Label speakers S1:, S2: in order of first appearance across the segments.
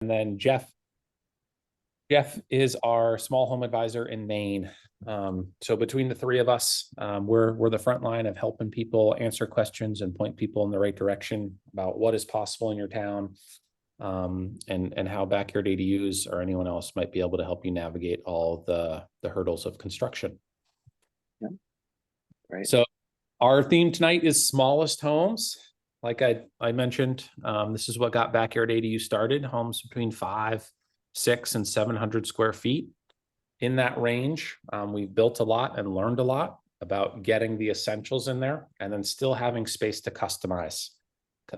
S1: And then Jeff is our small home advisor in Maine. So between the three of us, we're the front line of helping people answer questions and point people in the right direction about what is possible in your town, and how backyard ADUs or anyone else might be able to help you navigate all the hurdles of construction.
S2: Yeah. Great.
S1: So our theme tonight is smallest homes. Like I mentioned, this is what got backyard ADU started. Homes between 5, 6, and 700 square feet. In that range, we've built a lot and learned a lot about getting the essentials in there and then still having space to customize,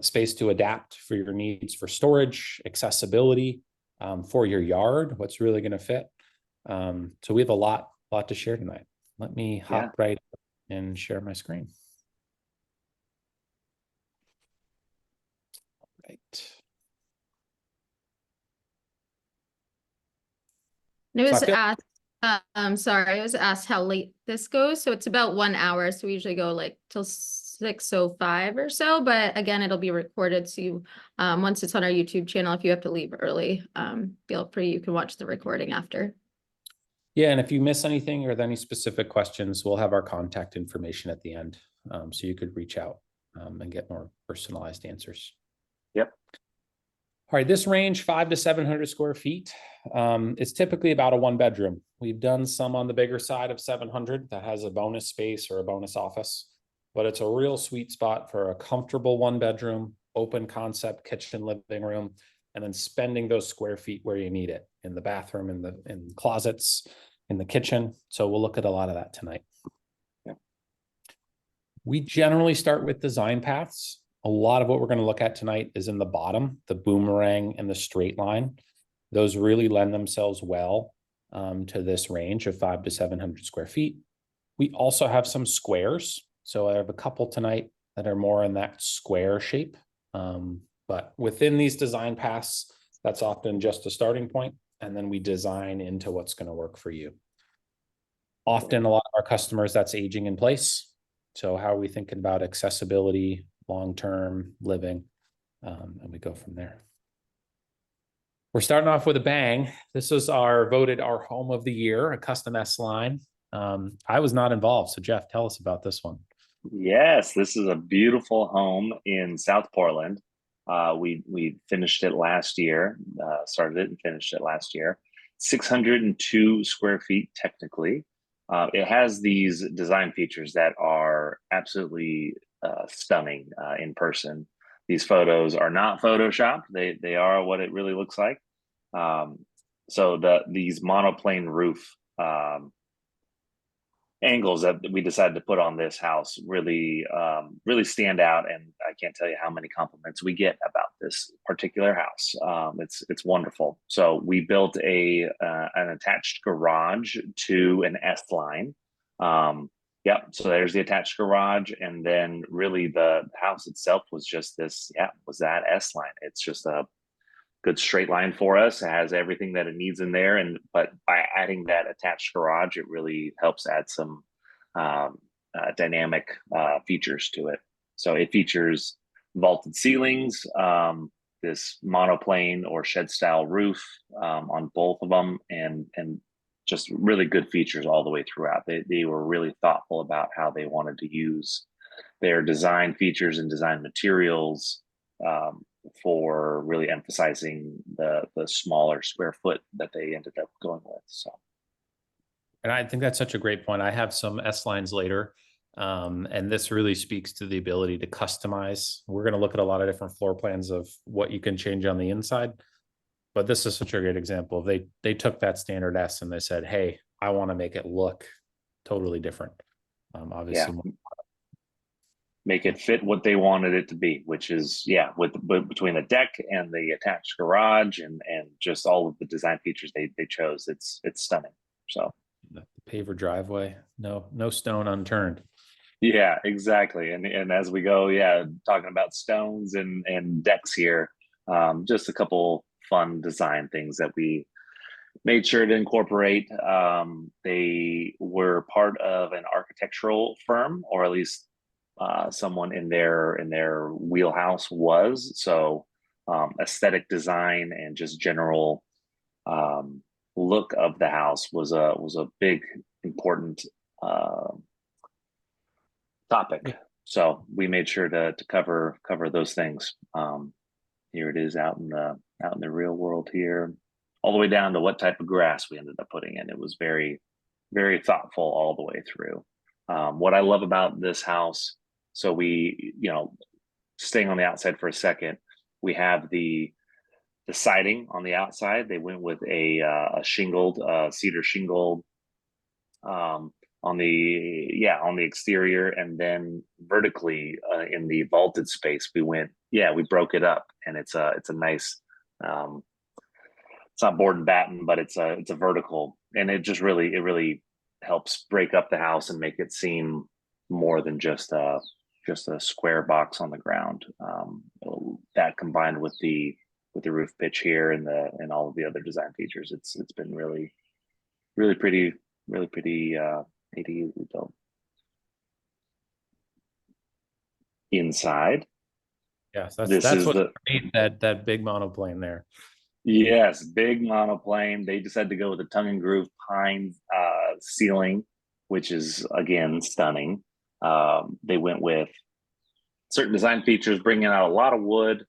S1: space to adapt for your needs for storage, accessibility, for your yard, what's really going to fit. So we have a lot to share tonight. Let me hop right up and share my screen. Right.
S3: It was asked, sorry, I was asked how late this goes. So it's about 1 hour. So we usually go like till 6:05 or so, but again, it'll be recorded. So you, once it's on our YouTube channel, if you have to leave early, feel free, you can watch the recording after.
S1: Yeah, and if you miss anything or any specific questions, we'll have our contact information at the end. So you could reach out and get more personalized answers.
S2: Yep.
S1: All right, this range, 5 to 700 square feet. It's typically about a 1-bedroom. We've done some on the bigger side of 700 that has a bonus space or a bonus office, but it's a real sweet spot for a comfortable 1-bedroom, open concept kitchen, living room, and then spending those square feet where you need it, in the bathroom, in the closets, in the kitchen. So we'll look at a lot of that tonight.
S2: Yeah.
S1: We generally start with design paths. A lot of what we're going to look at tonight is in the bottom, the boomerang and the straight line. Those really lend themselves well to this range of 5 to 700 square feet. We also have some squares. So I have a couple tonight that are more in that square shape. But within these design paths, that's often just a starting point, and then we design into what's going to work for you. Often a lot of our customers, that's aging in place. So how are we thinking about accessibility, long-term living, and we go from there. We're starting off with a bang. This was voted our home of the year, a custom S line. I was not involved, so Jeff, tell us about this one.
S2: Yes, this is a beautiful home in South Portland. We finished it last year, started it and finished it last year. 602 square feet technically. It has these design features that are absolutely stunning in person. These photos are not photoshopped. They are what it really looks like. So these monoplane roof angles that we decided to put on this house really stand out, and I can't tell you how many compliments we get about this particular house. It's wonderful. So we built an attached garage to an S line. Yep. So there's the attached garage, and then really the house itself was just this. Yeah, was that S line? It's just a good straight line for us. It has everything that it needs in there, but by adding that attached garage, it really helps add some dynamic features to it. So it features vaulted ceilings, this monoplane or shed style roof on both of them, and just really good features all the way throughout. They were really thoughtful about how they wanted to use their design features and design materials for really emphasizing the smaller square foot that they ended up going with. So,
S1: and I think that's such a great point. I have some S lines later, and this really speaks to the ability to customize. We're going to look at a lot of different floor plans of what you can change on the inside, but this is such a great example. They took that standard S and they said, "Hey, I want to make it look totally different." Obviously.
S2: Yeah. Make it fit what they wanted it to be, which is between the deck and the attached garage and just all of the design features they chose. It's stunning. So
S1: the paver driveway, no stone unturned.
S2: Yeah, exactly. And as we go, talking about stones and decks here, just a couple fun design things that we made sure to incorporate. They were part of an architectural firm, or at least someone in their wheelhouse was. So aesthetic design and just general look of the house was a big important topic. So we made sure to cover those things. Here it is out in the real world here, all the way down to what type of grass we ended up putting in. It was very, very thoughtful all the way through. What I love about this house, so we, staying on the outside for a second, we have the siding on the outside. They went with a shingled, cedar shingled, on the exterior, and then vertically in the vaulted space we broke it up, and it's a nice, it's not board and batten, but it's a vertical, and it really helps break up the house and make it seem more than just a square box on the ground. That combined with the roof pitch here and all of the other design features, it's been really pretty ADU built. Inside,
S1: Yes,
S2: this
S1: that's
S2: is
S1: what made that big monoplane there.
S2: yes, big monoplane. They decided to go with a tongue and groove pine ceiling, which is again stunning. They went with certain design features, bringing out a lot of wood.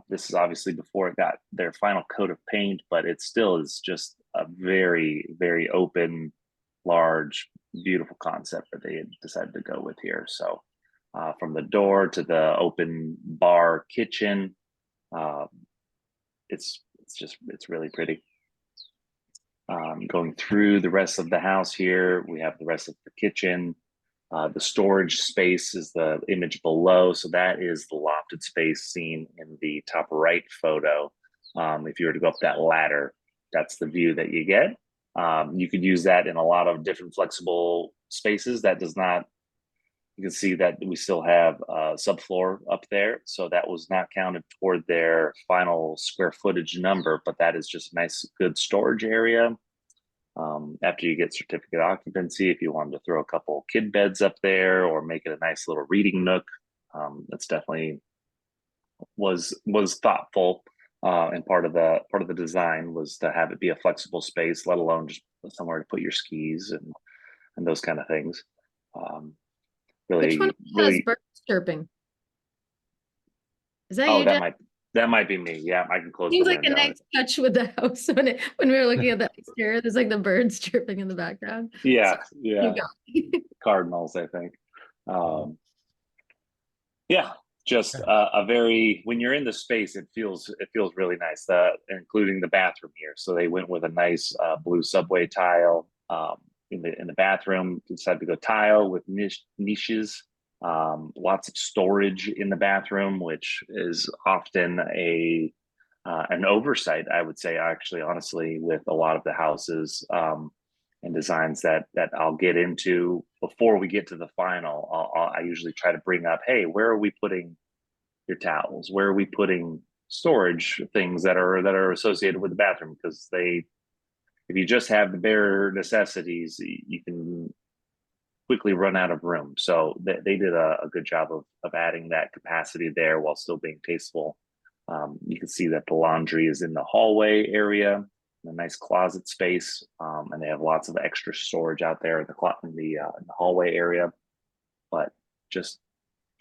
S2: This is obviously before it got their final coat of paint, but it still is just a very, very open, large, beautiful concept that they had decided to go with here. So from the door to the open bar kitchen, it's really pretty. Going through the rest of the house here, we have the rest of the kitchen. The storage space is the image below. So that is the lofted space seen in the top right photo. If you were to go up that ladder, that's the view that you get. You could use that in a lot of different flexible spaces. That does not, you can see that we still have a subfloor up there. So that was not counted toward their final square footage number, but that is just a nice, good storage area. After you get certificate occupancy, if you wanted to throw a couple kid beds up there or make it a nice little reading nook, that's definitely was thoughtful. And part of the design was to have it be a flexible space, let alone just somewhere to put your skis and those kind of things.
S3: Which one has birds chirping? Is that you, Jeff?
S2: That might be me. Yeah, I can close.
S3: Seems like a nice touch with the house when we were looking at the exterior. There's like the birds chirping in the background.
S2: Yeah,
S3: So,
S2: yeah. Cardinals, I think. Yeah, just a very, when you're in the space, it feels really nice. Including the bathroom here. So they went with a nice blue subway tile in the bathroom. Decided to go tile with niches. Lots of storage in the bathroom, which is often an oversight, I would say, actually, honestly, with a lot of the houses and designs that I'll get into before we get to the final. I usually try to bring up, hey, where are we putting your towels? Where are we putting storage things that are associated with the bathroom? Because if you just have the bare necessities, you can quickly run out of room. So they did a good job of adding that capacity there while still being tasteful. You can see that the laundry is in the hallway area, a nice closet space, and they have lots of extra storage out there in the hallway area. But just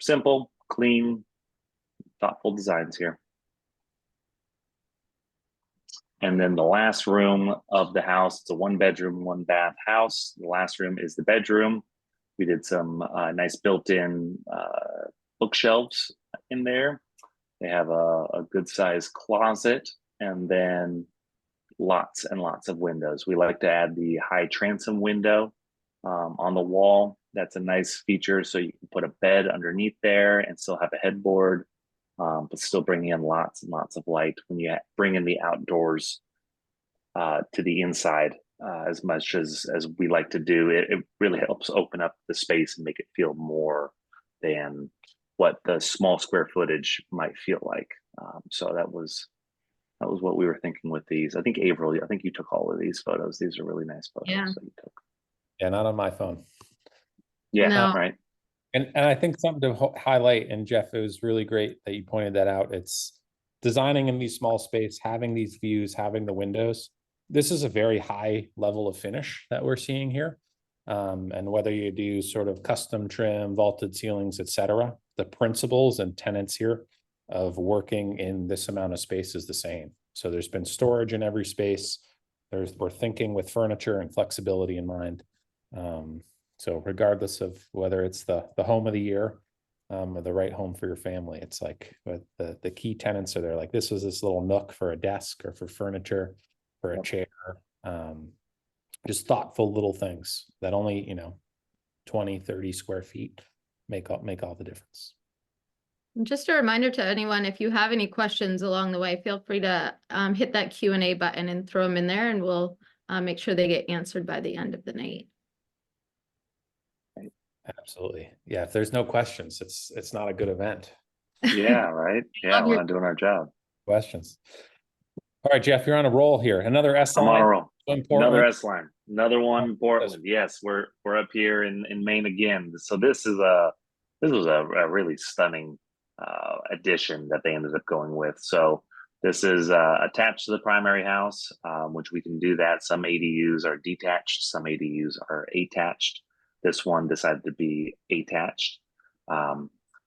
S2: simple, clean, thoughtful designs here. And then the last room of the house, it's a 1-bedroom, 1-bath house. The last room is the bedroom. We did some nice built-in bookshelves in there. They have a good sized closet, and then lots and lots of windows. We like to add the high transom window on the wall. That's a nice feature. So you can put a bed underneath there and still have a headboard, but still bringing in lots and lots of light when you bring in the outdoors to the inside. As much as we like to do, it really helps open up the space and make it feel more than what the small square footage might feel like. So that was what we were thinking with these. I think April, you took all of these photos. These are really nice photos that you took.
S1: Yeah, not on my phone.
S2: Yeah,
S3: no.
S2: right.
S1: And I think something to highlight, and Jeff, it was really great that you pointed that out. It's designing in these small space, having these views, having the windows, this is a very high level of finish that we're seeing here. And whether you do sort of custom trim, vaulted ceilings, etc., the principles and tenets here of working in this amount of space is the same. So there's been storage in every space. We're thinking with furniture and flexibility in mind. So regardless of whether it's the home of the year, or the right home for your family, it's like the key tenets are there. Like this is this little nook for a desk or for furniture, for a chair. Just thoughtful little things that only, 20, 30 square feet make all the difference.
S3: And just a reminder to anyone, if you have any questions along the way, feel free to hit that Q&A button and throw them in there, and we'll make sure they get answered by the end of the night.
S1: Absolutely. Yeah, if there's no questions, it's not a good event.
S2: Yeah, right. Yeah, we're not doing our job.
S1: Questions. All right, Jeff, you're on a roll here. Another S
S2: I'm
S1: line.
S2: on a roll. Another S line. Another one in
S1: Oh,
S2: Portland. Yes, we're up here in Maine again. So this was a really stunning addition that they ended up going with. So this is attached to the primary house, which we can do that. Some ADUs are detached, some ADUs are attached. This one decided to be attached.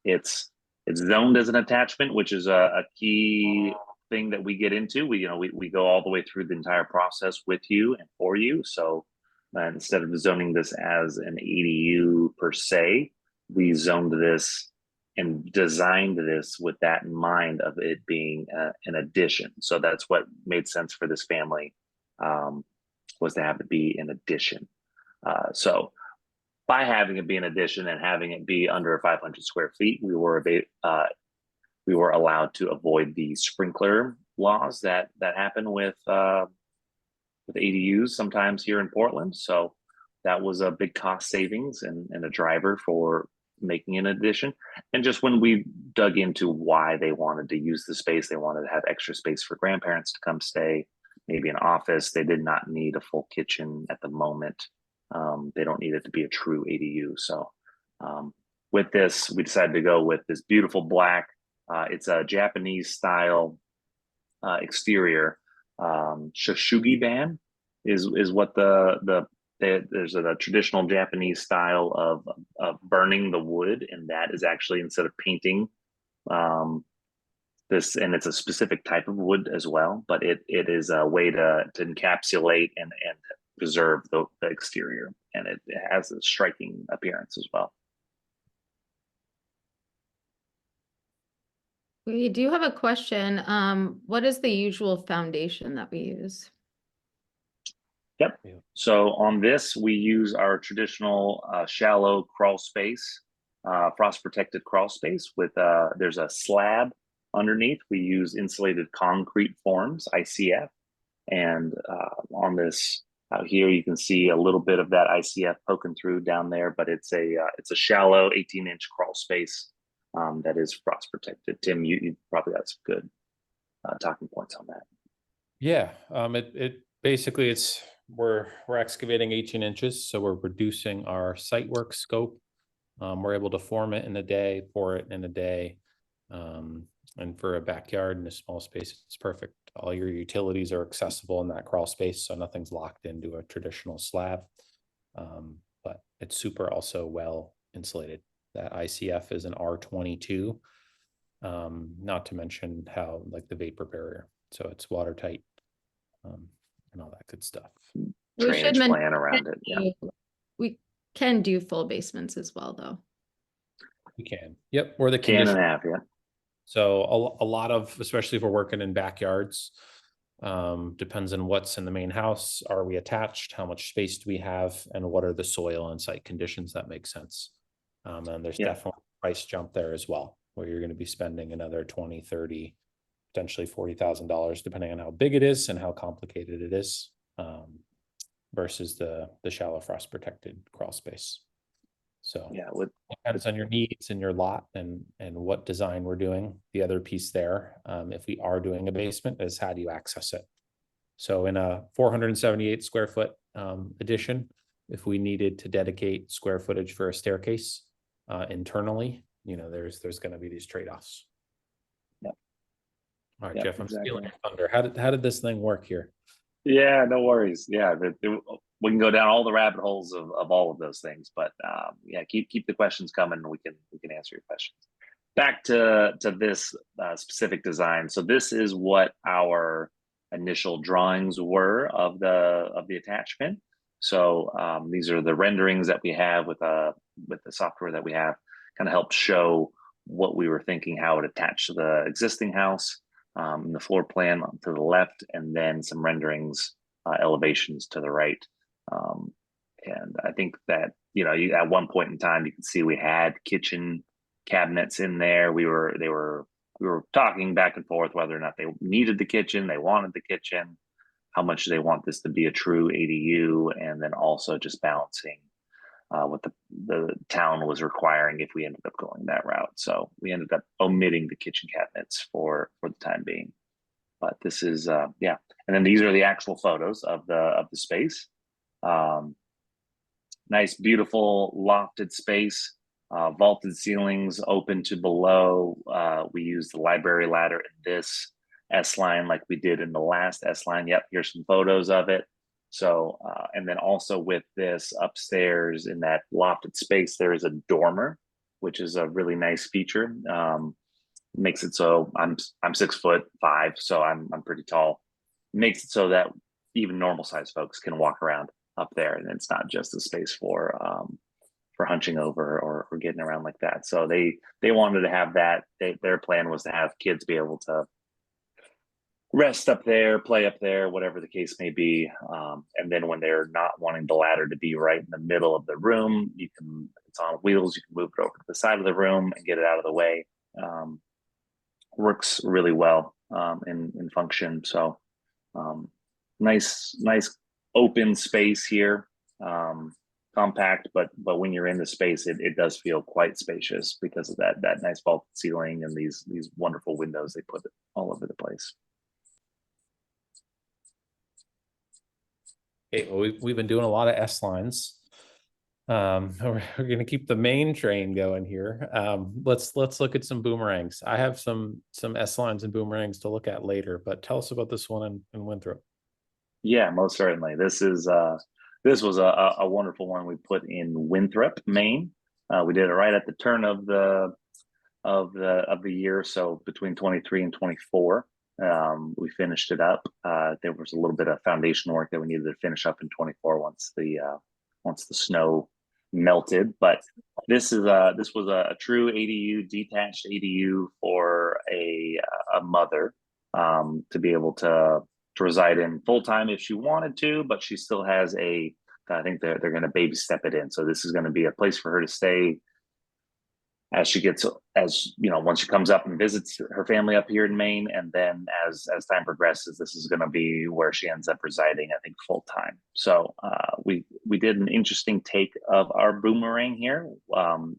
S2: It's zoned as an attachment, which is a key thing that we get into. We go all the way through the entire process with you and for you. So instead of zoning this as an ADU per se, we zoned this and designed this with that in mind of it being an addition. So that's what made sense for this family, was to have it be an addition. So by having it be an addition and having it be under 500 square feet, we were allowed to avoid the sprinkler laws that happen with ADUs sometimes here in Portland. So that was a big cost savings and a driver for making an addition. And just when we dug into why they wanted to use the space, they wanted to have extra space for grandparents to come stay, maybe an office. They did not need a full kitchen at the moment. They don't need it to be a true ADU. So with this, we decided to go with this beautiful black. It's a Japanese style exterior. Shoshugi ban is what there's a traditional Japanese style of burning the wood, and that is actually, instead of painting this, and it's a specific type of wood as well, but it is a way to encapsulate and preserve the exterior, and it has a striking appearance as well.
S3: We do have a question. What is the usual foundation that we use?
S2: Yep. So on this, we use our traditional shallow crawl space, frost protected crawl space with there's a slab underneath. We use insulated concrete forms, ICF, and on this out here you can see a little bit of that ICF poking through down there, but it's a shallow 18-inch crawl space that is frost protected. Tim, you probably got some good talking points on that.
S1: Yeah, it basically we're excavating 18 inches, so we're reducing our site work scope. We're able to form it in a day, pour it in a day, and for a backyard in a small space, it's perfect. All your utilities are accessible in that crawl space, so nothing's locked into a traditional slab. But it's super also well insulated. That ICF is an R22, not to mention how like the vapor barrier, so it's watertight, and all that good stuff.
S2: Drainage plan around it. Yeah,
S3: we can do full basements as well, though.
S1: We can. Yep. Or the
S2: can
S1: condition.
S2: and a half. Yeah.
S1: So a lot of, especially if we're working in backyards, depends on what's in the main house. Are we attached? How much space do we have? And what are the soil and site conditions that make sense? And there's definitely a price jump there as well, where you're going to be spending another 20, 30, potentially $40,000, depending on how big it is and how complicated it is, versus the shallow frost protected crawl space. So
S2: yeah,
S1: it depends on your needs and your lot and what design we're doing. The other piece there, if we are doing a basement, is how do you access it? So in a 478 square foot addition, if we needed to dedicate square footage for a staircase internally, there's going to be these trade-offs.
S2: Yeah.
S1: All right,
S2: Yep,
S1: Jeff, I'm
S2: exactly.
S1: stealing your thunder. How did this thing work here?
S2: Yeah, no worries. Yeah, we can go down all the rabbit holes of all of those things, but yeah, keep the questions coming, and we can answer your questions. Back to this specific design. So this is what our initial drawings were of the attachment. So these are the renderings that we have with the software that we have, kind of helped show what we were thinking, how it attached to the existing house, the floor plan to the left, and then some renderings, elevations to the right. And I think that, you know, at one point in time, you can see we had kitchen cabinets in there. We were talking back and forth whether or not they needed the kitchen, they wanted the kitchen, how much they want this to be a true ADU, and then also just balancing what the town was requiring if we ended up going that route. So we ended up omitting the kitchen cabinets for the time being. But this is yeah, and then these are the actual photos of the space. Nice, beautiful lofted space. Vaulted ceilings open to below. We use the library ladder in this S line like we did in the last S line. Yep, here's some photos of it. So, and then also with this upstairs in that lofted space, there is a dormer, which is a really nice feature. Makes it so I'm 6'5", so I'm pretty tall. Makes it so that even normal size folks can walk around up there, and it's not just a space for hunching over or getting around like that. So they wanted to have that. Their plan was to have kids be able to rest up there, play up there, whatever the case may be. And then when they're not wanting the ladder to be right in the middle of the room, it's on wheels. You can move it over to the side of the room and get it out of the way. Works really well in function. So nice open space here. Compact, but when you're in the space, it does feel quite spacious because of that nice vaulted ceiling and these wonderful windows they put all over the place.
S1: Okay, well, we've been doing a lot of S lines. We're going to keep the main train going here. Let's look at some boomerangs. I have some S lines and boomerangs to look at later, but tell us about this one in Winthrop.
S2: Yeah, most certainly. This was a wonderful one we put in Winthrop, Maine. We did it right at the turn of the year, so between 23 and 24. We finished it up. There was a little bit of foundation work that we needed to finish up in 24 once the snow melted. But this was a true ADU, detached ADU for a mother to be able to reside in full time if she wanted to, but she still has I think they're going to baby step it in. So this is going to be a place for her to stay as you know, once she comes up and visits her family up here in Maine, and then as time progresses, this is going to be where she ends up residing, I think, full time. So we did an interesting take of our boomerang here,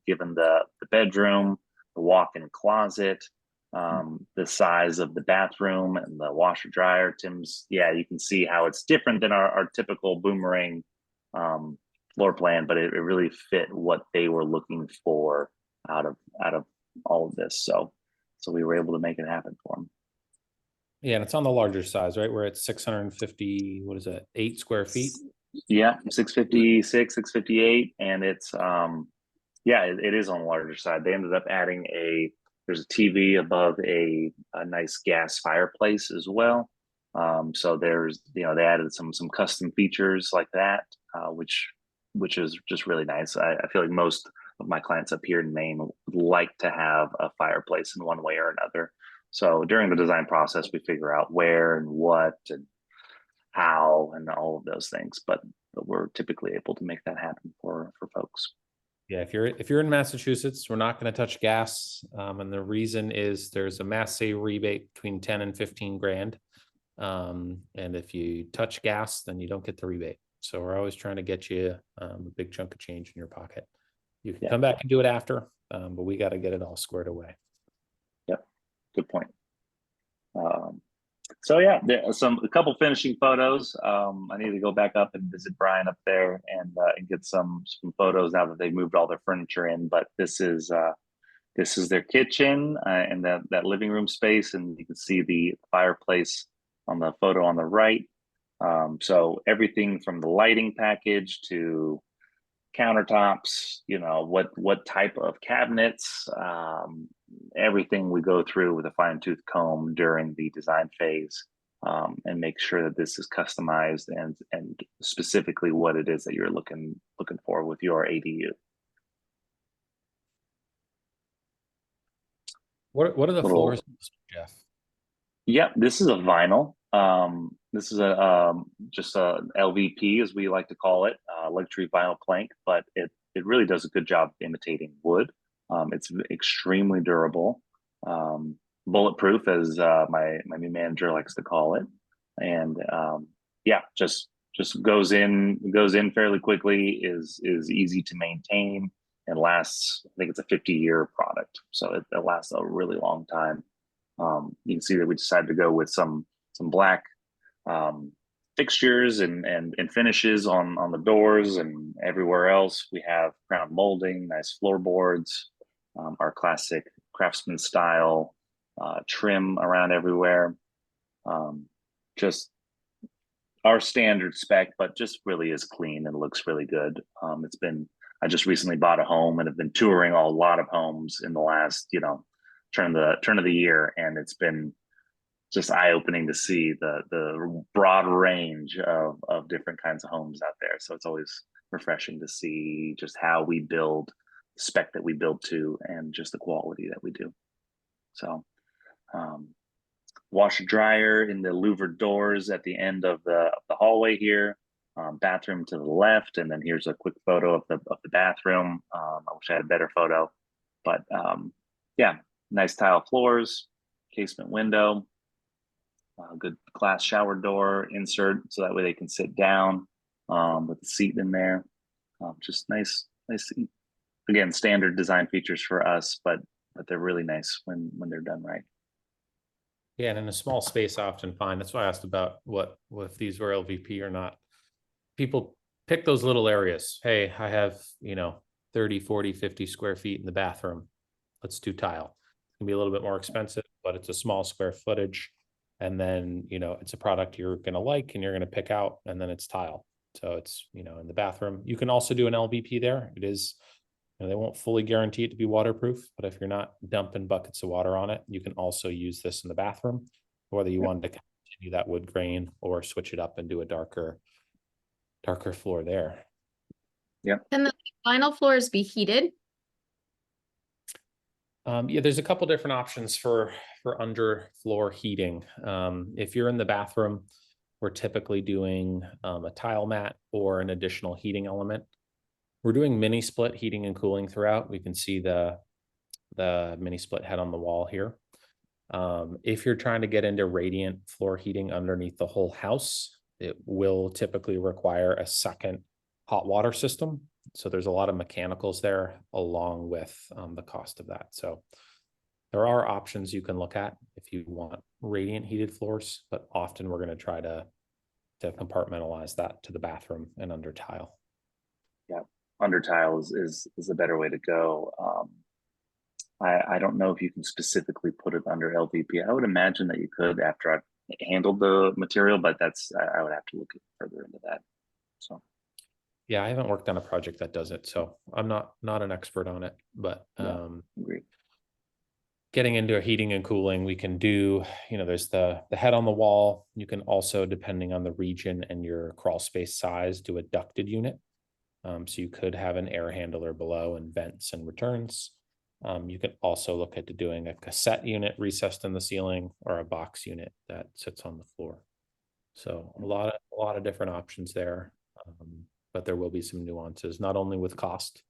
S2: given the bedroom, the walk-in closet, the size of the bathroom and the washer dryer. Tim's, yeah, you can see how it's different than our typical boomerang floor plan, but it really fit what they were looking for out of all of this. So we were able to make it happen for them.
S1: Yeah, and it's on the larger size, right? We're at 650, what is that, 8 square feet?
S2: Yeah, 656, 658, and it's yeah, it is on the larger side. They ended up adding there's a TV above a nice gas fireplace as well. So there's, you know, they added some custom features like that, which is just really nice. I feel like most of my clients up here in Maine would like to have a fireplace in one way or another. So during the design process, we figure out where and what and how and all of those things, but we're typically able to make that happen for folks.
S1: Yeah, if you're in Massachusetts, we're not going to touch gas, and the reason is there's a Mass Save rebate between 10 and 15 grand, and if you touch gas, then you don't get the rebate. So we're always trying to get you a big chunk of change in your pocket. You can come back and do it after, but we got to get it all squared away.
S2: Yep, good point. So yeah, a couple finishing photos. I need to go back up and visit Brian up there and get some photos now that they've moved all their furniture in. But this is This is their kitchen and that living room space, and you can see the fireplace on the photo on the right. So everything from the lighting package to countertops, you know, what type of cabinets, everything we go through with a fine-tooth comb during the design phase, and make sure that this is customized and specifically what it is that you're looking for with your ADU.
S1: What are the
S2: Little-
S1: floors, Jeff?
S2: Yep, this is a vinyl. This is a just a LVP, as we like to call it, luxury vinyl plank, but it really does a good job imitating wood. It's extremely durable, bulletproof, as my new manager likes to call it, and yeah, just goes in fairly quickly. Is easy to maintain and lasts. I think it's a 50-year product, so it lasts a really long time. You can see that we decided to go with some black fixtures and finishes on the doors and everywhere else. We have crown molding, nice floorboards, our classic craftsman style trim around everywhere. Just our standard spec, but just really is clean and looks really good. I just recently bought a home and have been touring a lot of homes in the last, turn of the year, and it's been just eye-opening to see the broad range of different kinds of homes out there. So it's always refreshing to see just how we build, the spec that we build to, and just the quality that we do. So washer dryer in the louvered doors at the end of the hallway here. Bathroom to the left, and then here's a quick photo of the bathroom. I wish I had a better photo, but yeah, nice tile floors, casement window, good glass shower door insert, so that way they can sit down with the seat in there. Just nice. Again, standard design features for us, but they're really nice when they're done right.
S1: Yeah, and in a small space, I often find, that's why I asked about what if these were LVP or not. People pick those little areas. Hey, I have, 30, 40, 50 square feet in the bathroom. Let's do tile. It can be a little bit more expensive, but it's a small square footage. And then, it's a product you're going to like and you're going to pick out, and then it's tile. So it's, in the bathroom. You can also do an LVP there. It is, they won't fully guarantee it to be waterproof, but if you're not dumping buckets of water on it, you can also use this in the bathroom, whether you wanted to continue that wood grain or switch it up and do a darker floor there.
S2: Yeah.
S3: Can the vinyl floors be heated?
S1: Yeah, there's a couple different options for underfloor heating. If you're in the bathroom, we're typically doing a tile mat or an additional heating element. We're doing mini split heating and cooling throughout. We can see the mini split head on the wall here. If you're trying to get into radiant floor heating underneath the whole house, it will typically require a second hot water system. So there's a lot of mechanicals there along with the cost of that. So there are options you can look at if you want radiant heated floors, but often we're going to try to compartmentalize that to the bathroom and under tile.
S2: Yeah, under tile is a better way to go. I don't know if you can specifically put it under LVP. I would imagine that you could after I've handled the material, but I would have to look further into that. So
S1: yeah, I haven't worked on a project that does it, so I'm not an expert on it, but
S2: agreed.
S1: Getting into a heating and cooling, we can do, there's the head on the wall. You can also, depending on the region and your crawl space size, do a ducted unit. So you could have an air handler below and vents and returns. You could also look at doing a cassette unit recessed in the ceiling or a box unit that sits on the floor. So a lot of different options there, but there will be some nuances, not only with cost,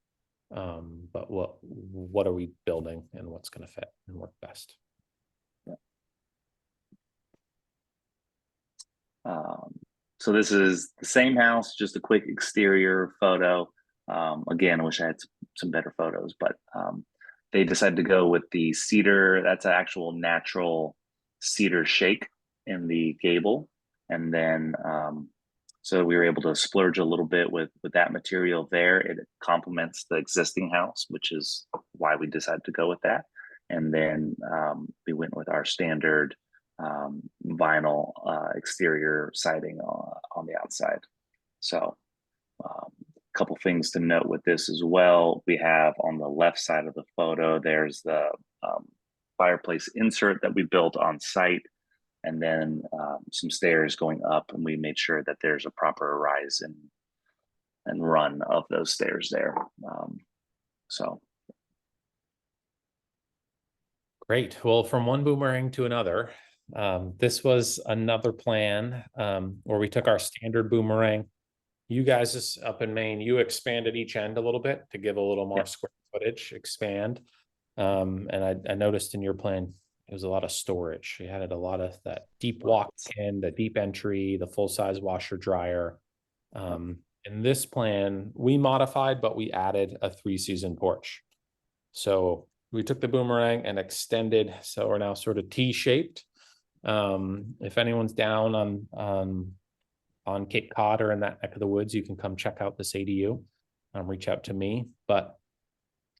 S1: but what are we building and what's going to fit and work best.
S2: So this is the same house, just a quick exterior photo. Again, I wish I had some better photos, but they decided to go with the cedar. That's an actual natural cedar shake in the gable, and then So we were able to splurge a little bit with that material there. It complements the existing house, which is why we decided to go with that. And then we went with our standard vinyl exterior siding on the outside. So a couple things to note with this as well. We have on the left side of the photo, there's the fireplace insert that we built on site, and then some stairs going up, and we made sure that there's a proper rise and run of those stairs there. So
S1: Great. Well, from one boomerang to another, this was another plan where we took our standard boomerang. You guys up in Maine, you expanded each end a little bit to give a little more square footage, expand. And I noticed in your plan, it was a lot of storage. You had a lot of that deep walk in, the deep entry, the full-size washer dryer. In this plan, we modified, but we added a 3-season porch. So we took the boomerang and extended, so we're now sort of T-shaped. If anyone's down on Cape Cod or in that neck of the woods, you can come check out this ADU, reach out to me. But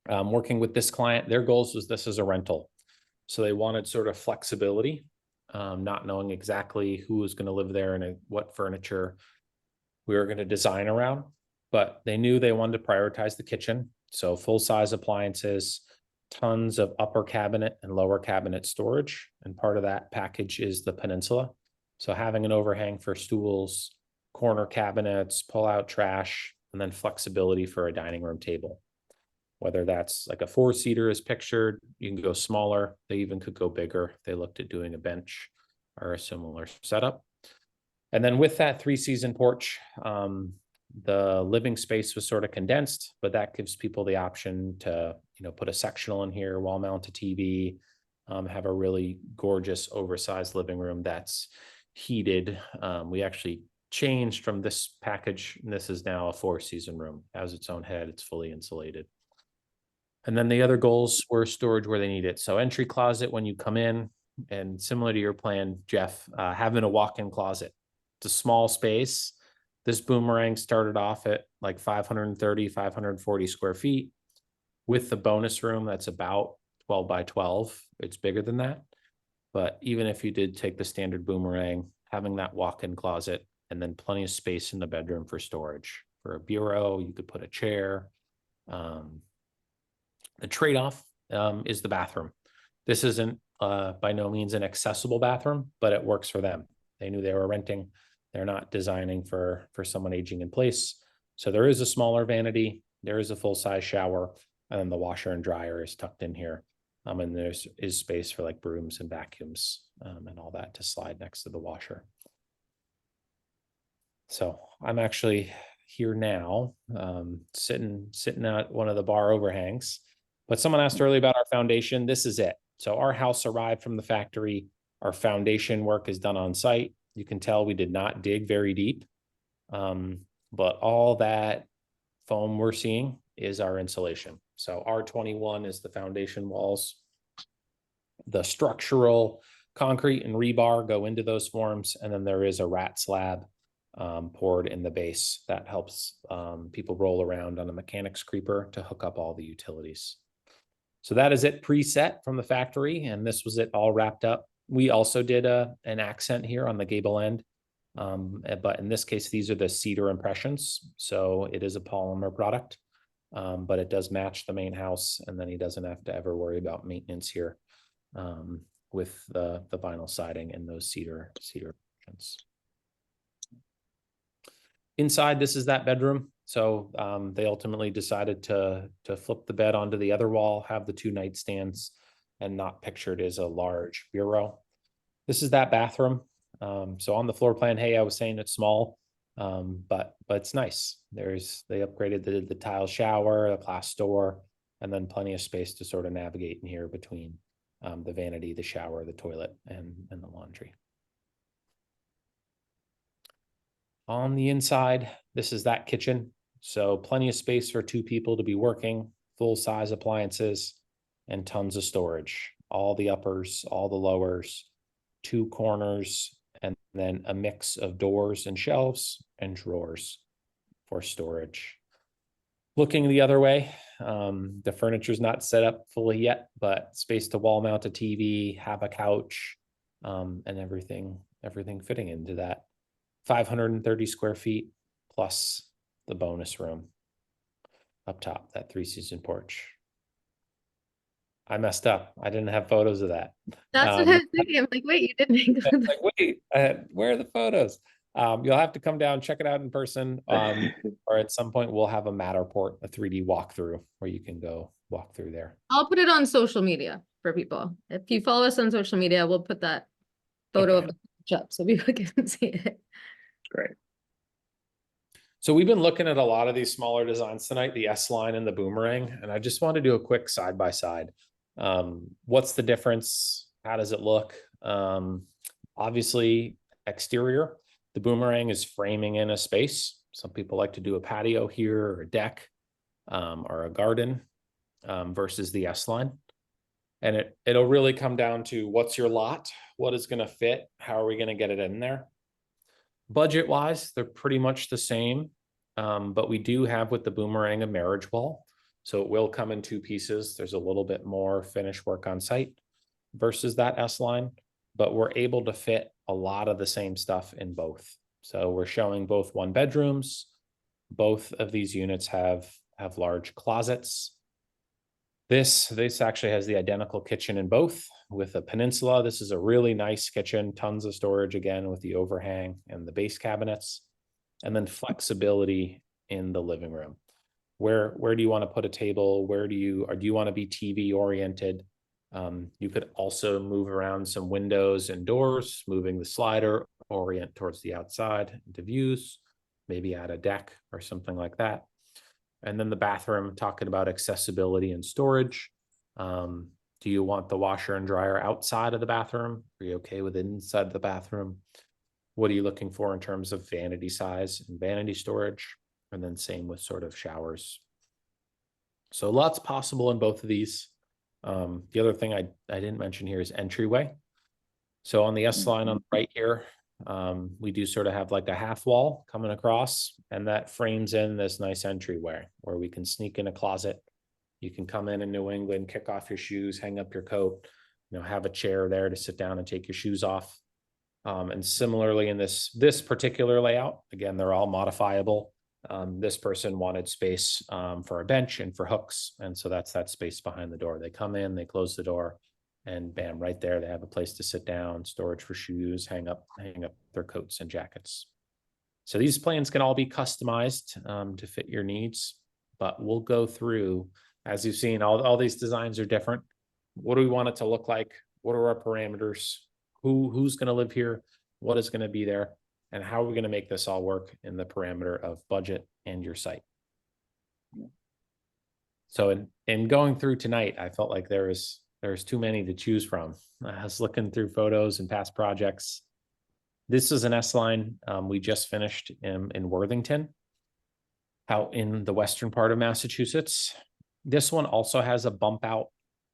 S1: working with this client, their goals was this is a rental. So they wanted sort of flexibility, not knowing exactly who was going to live there and what furniture we were going to design around, but they knew they wanted to prioritize the kitchen. So full-size appliances, tons of upper cabinet and lower cabinet storage. And part of that package is the peninsula. So having an overhang for stools, corner cabinets, pull-out trash, and then flexibility for a dining room table. Whether that's like a 4-seater is pictured, you can go smaller. They even could go bigger. They looked at doing a bench or a similar setup. And then with that 3-season porch, the living space was sort of condensed, but that gives people the option to, put a sectional in here, wall mount a TV, have a really gorgeous oversized living room that's heated. We actually changed from this package, and this is now a 4-season room. It has its own head, it's fully insulated. And then the other goals were storage where they need it. So entry closet when you come in, and similar to your plan, Jeff, having a walk-in closet. It's a small space. This boomerang started off at like 530, 540 square feet. With the bonus room, that's about 12 by 12. It's bigger than that. But even if you did take the standard boomerang, having that walk-in closet and then plenty of space in the bedroom for storage. For a bureau, you could put a chair. The trade-off is the bathroom. This isn't by no means an accessible bathroom, but it works for them. They knew they were renting. They're not designing for someone aging in place. So there is a smaller vanity. There is a full-size shower. And then the washer and dryer is tucked in here. And there is space for like brooms and vacuums and all that to slide next to the washer. So I'm actually here now, sitting at one of the bar overhangs. But someone asked earlier about our foundation. This is it. So our house arrived from the factory. Our foundation work is done on site. You can tell we did not dig very deep. But all that foam we're seeing is our insulation. So R21 is the foundation walls. The structural concrete and rebar go into those forms. And then there is a rat slab poured in the base that helps people roll around on a mechanics creeper to hook up all the utilities. So that is it preset from the factory. And this was it all wrapped up. We also did an accent here on the gable end. But in this case, these are the cedar impressions. So it is a polymer product, but it does match the main house. And then he doesn't have to ever worry about maintenance here with the vinyl siding and those cedar impressions. Inside, this is that bedroom. So they ultimately decided to flip the bed onto the other wall, have the 2 nightstands, and not pictured as a large bureau. This is that bathroom. So on the floor plan, hey, I was saying it's small, but it's nice. They upgraded the tile shower, the glass door, and then plenty of space to sort of navigate in here between the vanity, the shower, the toilet, and the laundry. On the inside, this is that kitchen. So plenty of space for 2 people to be working, full-size appliances, and tons of storage. All the uppers, all the lowers, 2 corners, and then a mix of doors and shelves and drawers for storage. Looking the other way, the furniture's not set up fully yet, but space to wall mount a TV, have a couch, and everything fitting into that. 530 square feet plus the bonus room up top, that 3-season porch. I messed up. I didn't have photos of that.
S3: That's what I was thinking. I'm like, wait, you didn't include that.
S1: Like, wait, where are the photos? You'll have to come down, check it out in person, or at some point we'll have a Matterport, a 3D walkthrough where you can go walk through there.
S3: I'll put it on social media for people. If you follow us on social media, we'll put that photo of the porch up so people can see it.
S2: Great.
S1: So we've been looking at a lot of these smaller designs tonight, the S line and the boomerang, and I just want to do a quick side by side. What's the difference? How does it look? Obviously, exterior, the boomerang is framing in a space. Some people like to do a patio here or a deck or a garden versus the S line. And it'll really come down to what's your lot, what is going to fit, how are we going to get it in there? Budget wise, they're pretty much the same, but we do have with the boomerang a marriage wall. So it will come in 2 pieces. There's a little bit more finish work on site versus that S line, but we're able to fit a lot of the same stuff in both. So we're showing both 1 bedrooms. Both of these units have large closets. This actually has the identical kitchen in both with a peninsula. This is a really nice kitchen, tons of storage again with the overhang and the base cabinets, and then flexibility in the living room. Where do you want to put a table? Do you want to be TV oriented? You could also move around some windows and doors, moving the slider, orient towards the outside into views, maybe add a deck or something like that. And then the bathroom, talking about accessibility and storage. Do you want the washer and dryer outside of the bathroom? Are you okay with inside the bathroom? What are you looking for in terms of vanity size and vanity storage? And then same with sort of showers. So lots possible in both of these. The other thing I didn't mention here is entryway. So on the S line on the right here, we do sort of have like a half wall coming across, and that frames in this nice entryway where we can sneak in a closet. You can come in New England, kick off your shoes, hang up your coat, have a chair there to sit down and take your shoes off. And similarly in this particular layout, again, they're all modifiable. This person wanted space for a bench and for hooks. And so that's that space behind the door. They come in, they close the door, and bam, right there, they have a place to sit down, storage for shoes, hang up their coats and jackets. So these plans can all be customized to fit your needs, but we'll go through, as you've seen, all these designs are different. What do we want it to look like? What are our parameters? Who's going to live here? What is going to be there? And how are we going to make this all work in the parameter of budget and your site? So in going through tonight, I felt like there's too many to choose from. I was looking through photos and past projects. This is an S-line we just finished in Worthington, out in the western part of Massachusetts. This one also has a bump out,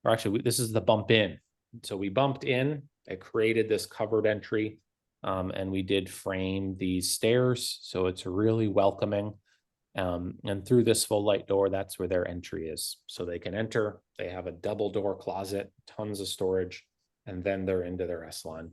S1: or actually this is the bump in. So we bumped in, it created this covered entry, and we did frame these stairs. So it's really welcoming. And through this full light door, that's where their entry is. So they can enter, they have a double door closet, tons of storage, and then they're into their S-line.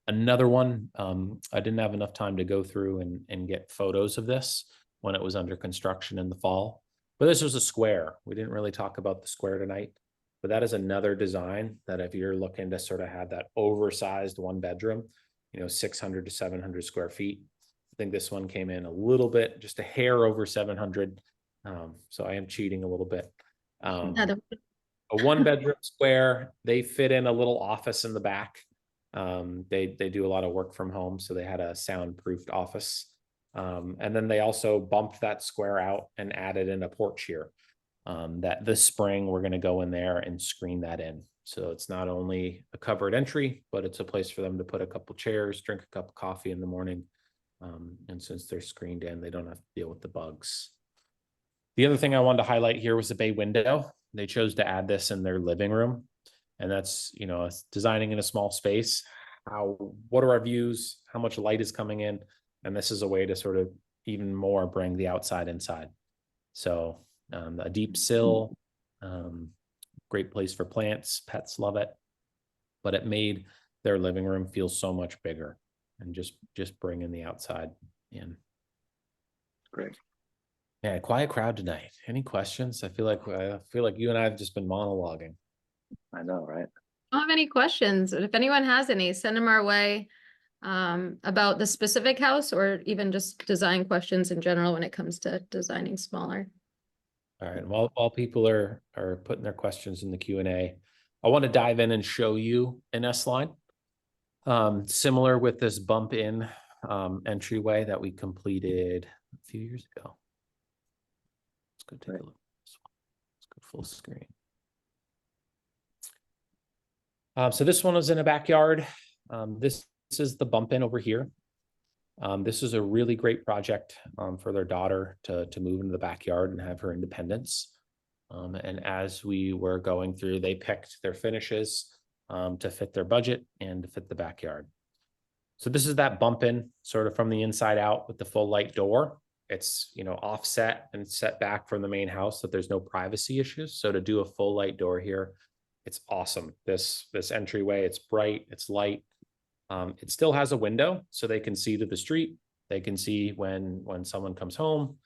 S1: Another one, I didn't have enough time to go through and get photos of this when it was under construction in the fall, but this was a square. We didn't really talk about the square tonight, but that is another design that if you're looking to sort of have that oversized 1 bedroom, 600 to 700 square feet. I think this one came in a little bit, just a hair over 700. So I am cheating a little bit. A 1 bedroom square, they fit in a little office in the back. They do a lot of work from home, so they had a soundproofed office. And then they also bumped that square out and added in a porch here. That this spring we're going to go in there and screen that in. So it's not only a covered entry, but it's a place for them to put a couple chairs, drink a cup of coffee in the morning. And since they're screened in, they don't have to deal with the bugs. The other thing I wanted to highlight here was the bay window. They chose to add this in their living room. And that's, designing in a small space. what are our views, how much light is coming in, and this is a way to sort of even more bring the outside inside. So a deep sill, great place for plants, pets love it, but it made their living room feel so much bigger, and just bringing the outside in.
S2: Great.
S1: Yeah, quiet crowd tonight. Any questions? I feel like you and I have just been monologuing.
S2: I know, right?
S3: I don't have any questions. If anyone has any, send them our way, about the specific house or even just design questions in general when it comes to designing smaller.
S1: All right. While people are putting their questions in the Q&A, I want to dive in and show you an S-line. Similar with this bump in entryway that we completed a few years ago. Let's go take a look at this one. Let's go full screen. So this one was in a backyard. This is the bump in over here. This is a really great project for their daughter to move into the backyard and have her independence. And as we were going through, they picked their finishes to fit their budget and to fit the backyard. So this is that bump in sort of from the inside out with the full light door. It's, you know, offset and set back from the main house so that there's no privacy issues. So to do a full light door here, it's awesome. This entryway, it's bright, it's light. It still has a window so they can see to the street. They can see when someone comes home,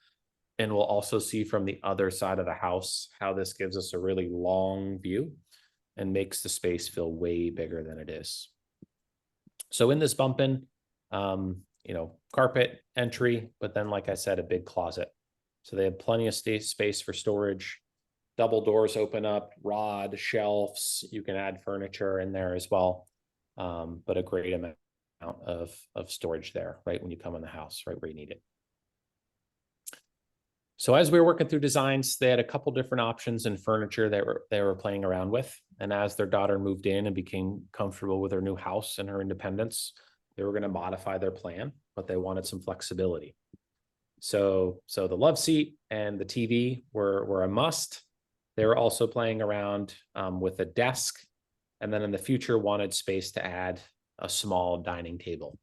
S1: and we'll also see from the other side of the house how this gives us a really long view and makes the space feel way bigger than it is. So in this bump in, you know, carpet entry, but then, like I said, a big closet. So they have plenty of space for storage. Double doors open up, rod, shelves. You can add furniture in there as well. But a great amount of storage there, right when you come in the house, right where you need it. So as we were working through designs, they had a couple different options in furniture that they were playing around with. And as their daughter moved in and became comfortable with her new house and her independence, they were going to modify their plan, but they wanted some flexibility. So the love seat and the TV were a must. They were also playing around with a desk, and then in the future wanted space to add a small dining table.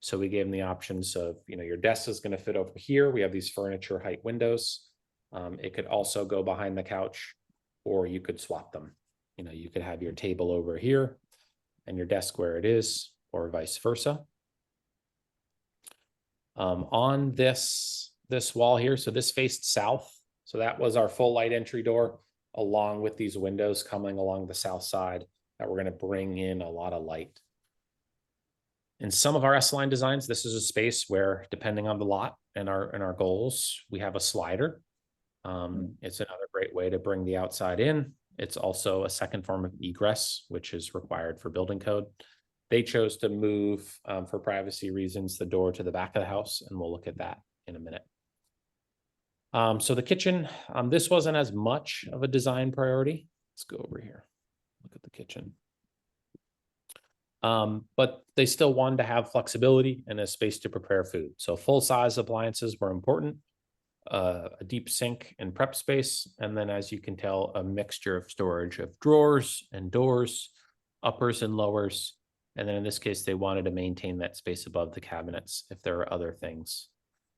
S1: So we gave them the options of, you know, your desk is going to fit over here. We have these furniture height windows. It could also go behind the couch, or you could swap them. You know, you could have your table over here and your desk where it is, or vice versa. On this wall here, so this faced south. So that was our full light entry door, along with these windows coming along the south side that we're going to bring in a lot of light. In some of our S-line designs, this is a space where, depending on the lot and our goals, we have a slider. It's another great way to bring the outside in. It's also a second form of egress, which is required for building code. They chose to move, for privacy reasons, the door to the back of the house, and we'll look at that in a minute. So the kitchen, this wasn't as much of a design priority. Let's go over here, look at the kitchen. But they still wanted to have flexibility and a space to prepare food. So full-size appliances were important, a deep sink and prep space, and then, as you can tell, a mixture of storage of drawers and doors, uppers and lowers. And then in this case, they wanted to maintain that space above the cabinets if there are other things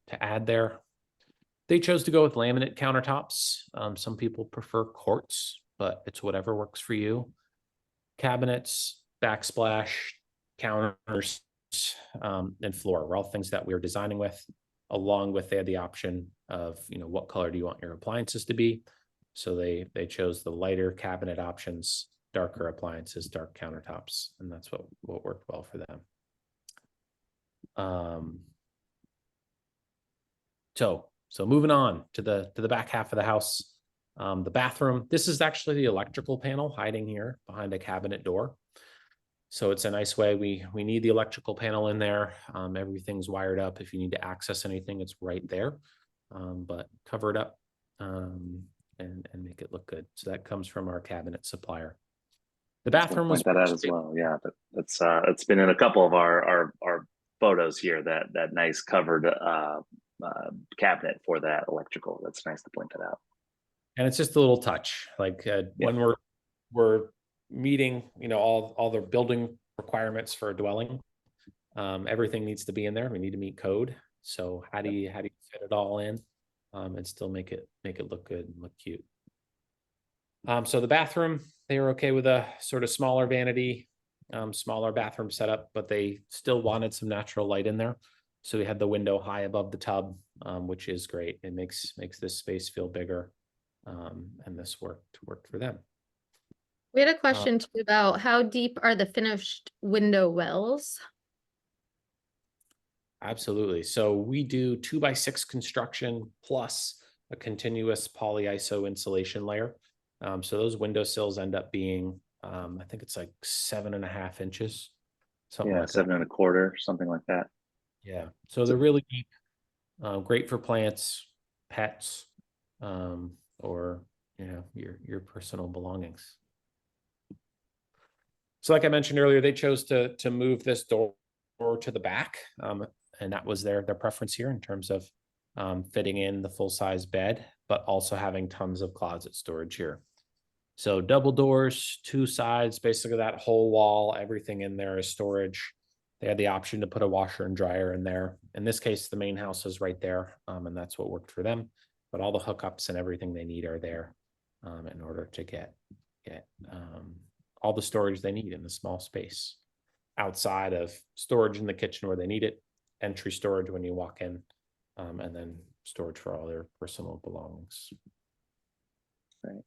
S1: to add there. They chose to go with laminate countertops. Some people prefer quartz, but it's whatever works for you. Cabinets, backsplash, counters, and floor were all things that we were designing with, along with they had the option of, you know, what color do you want your appliances to be? So they chose the lighter cabinet options, darker appliances, dark countertops, and that's what worked well for them. So moving on to the back half of the house, the bathroom. This is actually the electrical panel hiding here behind a cabinet door. So it's a nice way. We need the electrical panel in there. Everything's wired up. If you need to access anything, it's right there. But cover it up and make it look good. So that comes from our cabinet supplier. The bathroom was
S2: point that out as well. Yeah, that's it's been in a couple of our photos here. That nice covered cabinet for that electrical. That's nice to point that out.
S1: And it's just a little touch, like when we're meeting, you know, all the building requirements for a dwelling. Everything needs to be in there. We need to meet code. So how do you fit it all in, and still make it look good and look cute? So the bathroom, they were okay with a sort of smaller vanity, smaller bathroom setup, but they still wanted some natural light in there. So we had the window high above the tub, which is great. It makes this space feel bigger, and this worked for them.
S3: We had a question too about how deep are the finished window wells?
S1: Absolutely. So we do 2x6 construction plus a continuous polyiso insulation layer. So those windowsills end up being, I think it's like 7.5 inches. Something
S2: Yeah,
S1: like
S2: 7.25, something like that.
S1: Yeah. So they're really deep, great for plants, pets, or your personal belongings. So like I mentioned earlier, they chose to move this door to the back, and that was their preference here in terms of fitting in the full-size bed, but also having tons of closet storage here. So double doors, 2 sides, basically that whole wall, everything in there is storage. They had the option to put a washer and dryer in there. In this case, the main house is right there, and that's what worked for them. But all the hookups and everything they need are there in order to get all the storage they need in the small space. Outside of storage in the kitchen where they need it, entry storage when you walk in, and then storage for all their personal belongings.
S2: Right.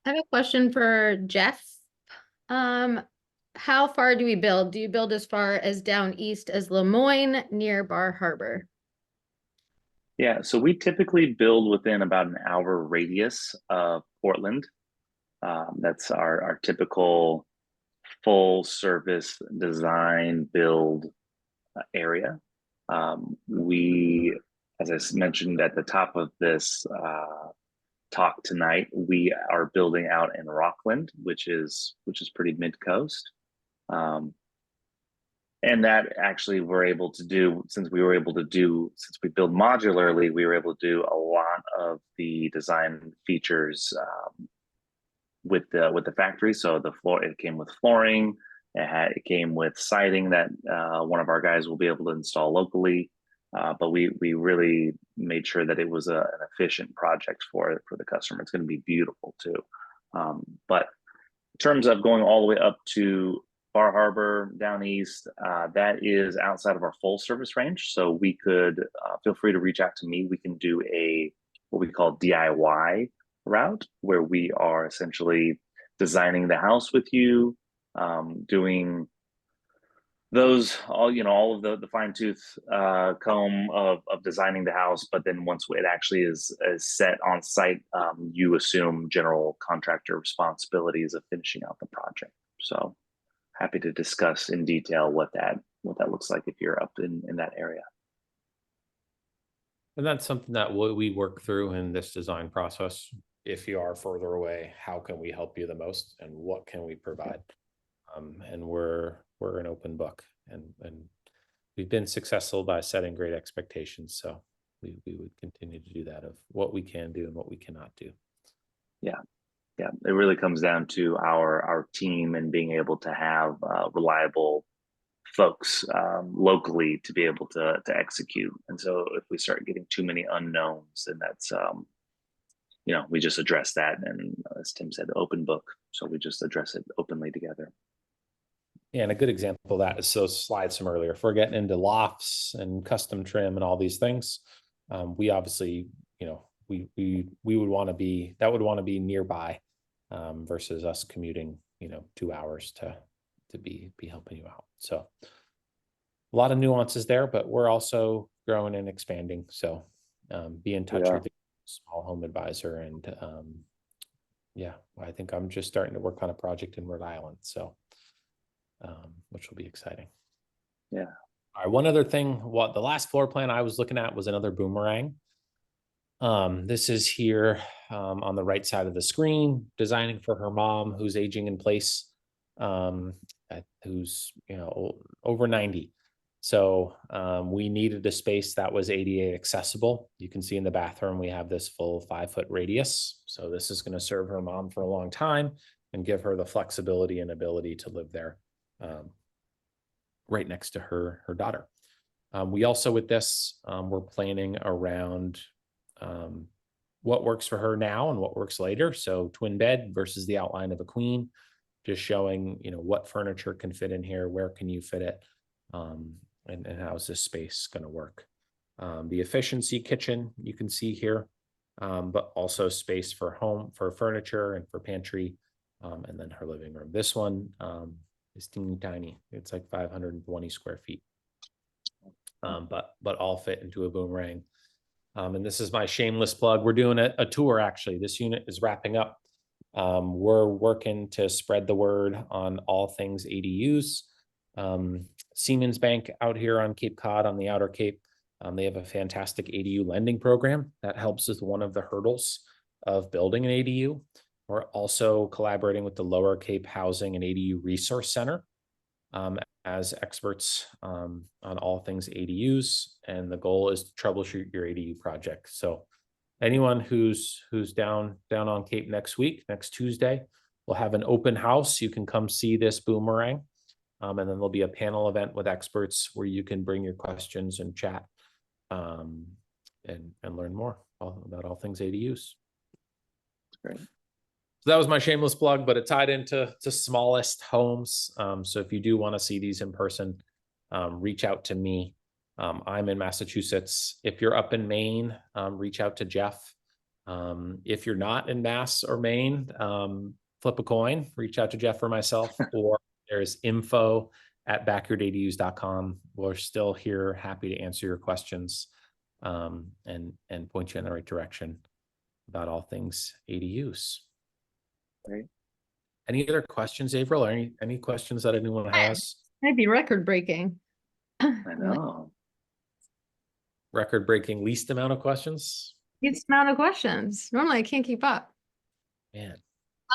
S3: I have a question for Jeff. How far do we build? Do you build as far as down east as Lemoyne near Bar Harbor?
S2: Yeah, so we typically build within about an hour radius of Portland. That's our typical full service design build area. We, as I mentioned at the top of this talk tonight, we are building out in Rockland, which is pretty mid coast. And that actually we're able to do, since we build modularly, we were able to do a lot of the design features with the factory. So the floor, it came with flooring, it came with siding that one of our guys will be able to install locally. But we really made sure that it was an efficient project for the customer. It's going to be beautiful too. But in terms of going all the way up to Bar Harbor down east, that is outside of our full service range. So we could feel free to reach out to me. We can do what we call DIY route, where we are essentially designing the house with you, doing those all of the fine-tooth comb of designing the house. But then once it actually is set on site, you assume general contractor responsibilities of finishing out the project. So happy to discuss in detail what that looks like if you're up in that area.
S1: And that's something that we work through in this design process. If you are further away, how can we help you the most, and what can we provide? And we're an open book, and we've been successful by setting great expectations. So we would continue to do that, of what we can do and what we cannot do.
S2: Yeah, it really comes down to our team and being able to have reliable folks locally to be able to execute. And so if we start getting too many unknowns, then that's we just address that, and as Tim said, open book. So we just address it openly together.
S1: Yeah, and a good example of that is those slides from earlier. If we're getting into lofts and custom trim and all these things, we obviously, we would want to be nearby, versus us commuting, 2 hours to be helping you out. So a lot of nuances there, but we're also growing and expanding. So be in touch with the Small Home Advisor, and I think I'm just starting to work on a project in Rhode Island. So which will be exciting.
S2: Yeah.
S1: All right. One other thing, the last floor plan I was looking at was another boomerang. This is here on the right side of the screen, designing for her mom who's aging in place, who's over 90. So we needed a space that was ADA accessible. You can see in the bathroom we have this full 5-foot radius. So this is going to serve her mom for a long time, and give her the flexibility and ability to live there, right next to her daughter. We also, with this, we're planning around what works for her now and what works later. So twin bed versus the outline of a queen, just showing, what furniture can fit in here, where can you fit it, and how's this space going to work. The efficiency kitchen you can see here, but also space for furniture and for pantry, and then her living room. This one is teeny tiny. It's like 520 square feet, but all fit into a boomerang. And this is my shameless plug. We're doing a tour, actually. This unit is wrapping up. We're working to spread the word on all things ADUs. Siemens Bank out here on Cape Cod, on the Outer Cape, they have a fantastic ADU lending program that helps with one of the hurdles of building an ADU. We're also collaborating with the Lower Cape Housing and ADU Resource Center as experts on all things ADUs, and the goal is to troubleshoot your ADU project. So anyone who's down on Cape next week, next Tuesday, we'll have an open house. You can come see this boomerang, and then there'll be a panel event with experts where you can bring your questions and chat, and learn more about all things ADUs.
S2: Great.
S1: So that was my shameless plug, but it tied into smallest homes. So if you do want to see these in person, reach out to me. I'm in Massachusetts. If you're up in Maine, reach out to Jeff. If you're not in Mass or Maine, flip a coin, reach out to Jeff or myself, or there's info@backyardadus.com. We're still here, happy to answer your questions, and point you in the right direction about all things ADUs.
S2: Great.
S1: Any other questions, April, or any questions that anyone has?
S3: Might be record breaking.
S2: I know.
S1: Record breaking least amount of questions?
S3: Least amount of questions. Normally I can't keep up.
S1: Man.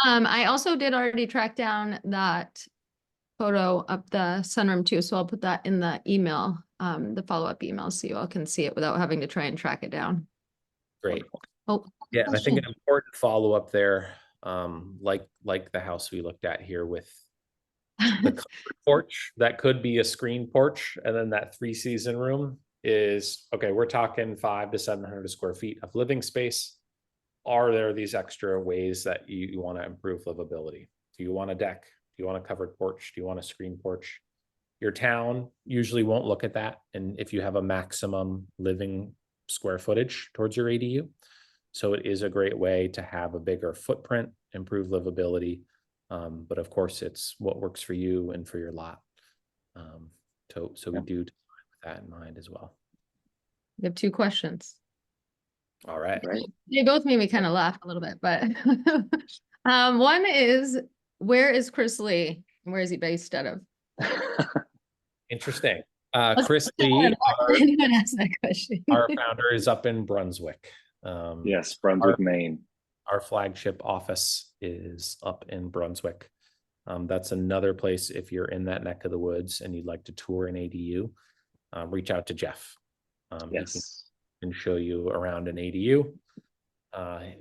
S3: I also did already track down that photo of the sunroom too, so I'll put that in the email, the follow-up email, so you all can see it without having to try and track it down.
S1: Great.
S3: Oh,
S1: Yeah, and I think an important follow-up there, like the house we looked at here with the covered porch, that could be a screen porch, and then that 3-season room is, okay, we're talking 500 to 700 square feet of living space. Are there these extra ways that you want to improve livability? Do you want a deck? Do you want a covered porch? Do you want a screen porch? Your town usually won't look at that, and if you have a maximum living square footage towards your ADU. So it is a great way to have a bigger footprint, improve livability. But of course, it's what works for you and for your lot. So we do design with that in mind as well.
S3: You have 2 questions.
S1: All right.
S2: Right.
S3: They both made me kind of laugh a little bit, but one is, where is Chris Lee? Where is he based out of?
S1: Interesting. Chris Lee,
S3: Anyone ask that question?
S1: our founder, is up in Brunswick.
S2: Yes, Brunswick, Maine.
S1: Our flagship office is up in Brunswick. That's another place, if you're in that neck of the woods and you'd like to tour an ADU, reach out to Jeff.
S2: Yes.
S1: He can show you around an ADU.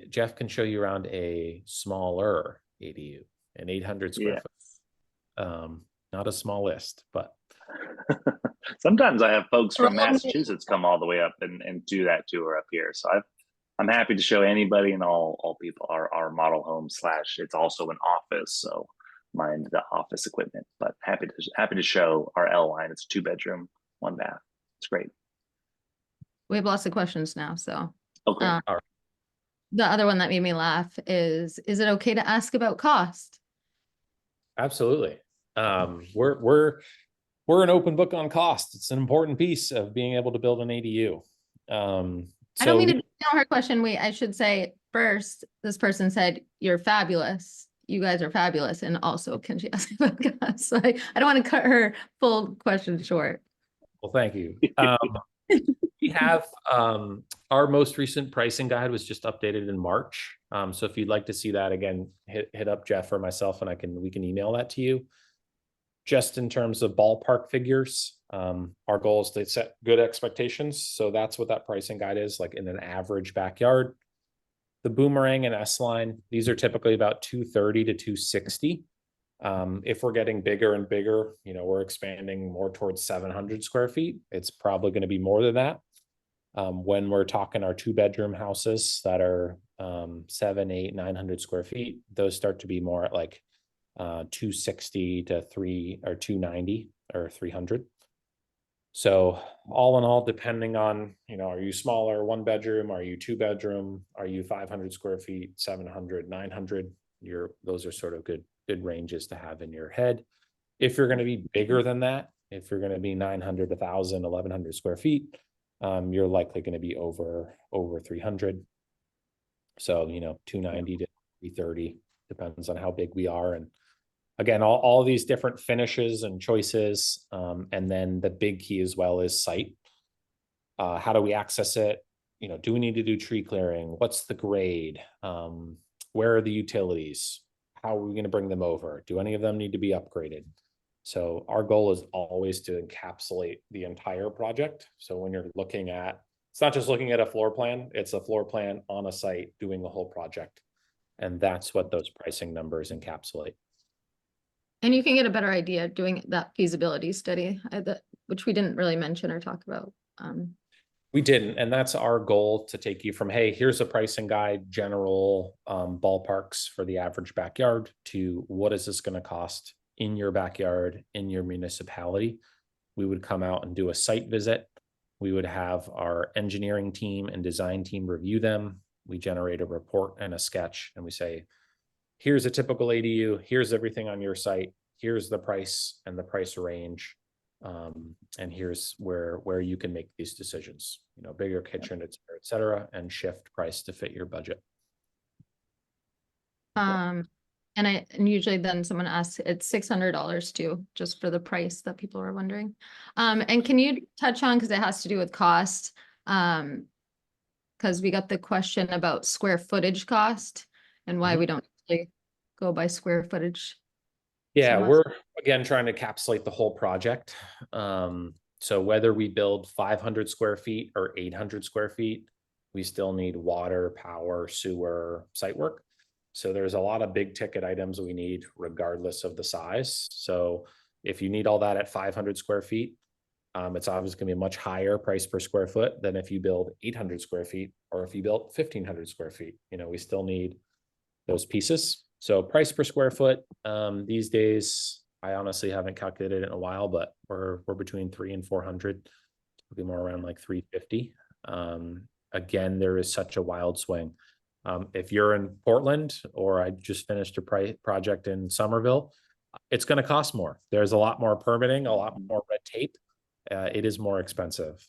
S1: Jeff can show you around a smaller ADU, an 800 square foot. Not a small list, but
S2: Sometimes I have folks from Massachusetts come all the way up and do that tour up here. So I'm happy to show anybody and all people our model home / it's also an office. So mind the office equipment, but happy to show our L line. It's a 2-bedroom, 1 bath. It's great.
S3: We have lots of questions now, so.
S2: Okay.
S1: all right.
S3: The other one that made me laugh is it okay to ask about cost?
S1: Absolutely. We're an open book on cost. It's an important piece of being able to build an ADU.
S3: I don't mean to know her question. I should say first, this person said, you're fabulous. You guys are fabulous. And also, can she ask about cost? So I don't want to cut her full question short.
S1: Well, thank you. We have our most recent pricing guide was just updated in March. So if you'd like to see that again, hit up Jeff or myself, and we can email that to you. Just in terms of ballpark figures, our goal is to set good expectations. So that's what that pricing guide is, like in an average backyard. The Boomerang and S line, these are typically about 230 to 260. If we're getting bigger and bigger, you know, we're expanding more towards 700 square feet. It's probably going to be more than that. When we're talking our 2-bedroom houses that are 7, 8, 900 square feet, those start to be more at like 260 to 290 or 300. So all in all, depending on, you know, are you smaller 1-bedroom, are you 2-bedroom, are you 500 square feet, 700, 900, those are sort of good ranges to have in your head. If you're going to be bigger than that, if you're going to be 900, 1,000, 1,100 square feet, you're likely going to be over 300. So, you know, 290 to 330 depends on how big we are. And again, all these different finishes and choices. And then the big key as well is site. How do we access it? You know, do we need to do tree clearing? What's the grade? Where are the utilities? How are we going to bring them over? Do any of them need to be upgraded? So our goal is always to encapsulate the entire project. So when you're looking at, it's not just looking at a floor plan, it's a floor plan on a site doing the whole project. And that's what those pricing numbers encapsulate.
S3: And you can get a better idea doing that feasibility study, which we didn't really mention or talk about.
S1: We didn't, and that's our goal, to take you from, hey, here's a pricing guide, general ballparks for the average backyard, to what is this going to cost in your backyard, in your municipality. We would come out and do a site visit. We would have our engineering team and design team review them. We generate a report and a sketch, and we say, here's a typical ADU, here's everything on your site, here's the price and the price range. And here's where you can make these decisions, you know, bigger kitchen, et cetera, and shift price to fit your budget.
S3: And usually then someone asks, it's $600 too, just for the price that people are wondering. And can you touch on, because it has to do with cost, because we got the question about square footage cost and why we don't really go by square footage.
S1: Yeah, we're again trying to encapsulate the whole project. So whether we build 500 square feet or 800 square feet, we still need water, power, sewer, site work. So there's a lot of big ticket items we need regardless of the size. So if you need all that at 500 square feet, it's obviously going to be a much higher price per square foot than if you build 800 square feet or if you built 1,500 square feet. You know, we still need those pieces. So price per square foot these days, I honestly haven't calculated it in a while, but we're between 300 and 400, probably more around like 350. Again, there is such a wild swing. If you're in Portland, or I just finished a project in Somerville, it's going to cost more. There's a lot more permitting, a lot more red tape. It is more expensive.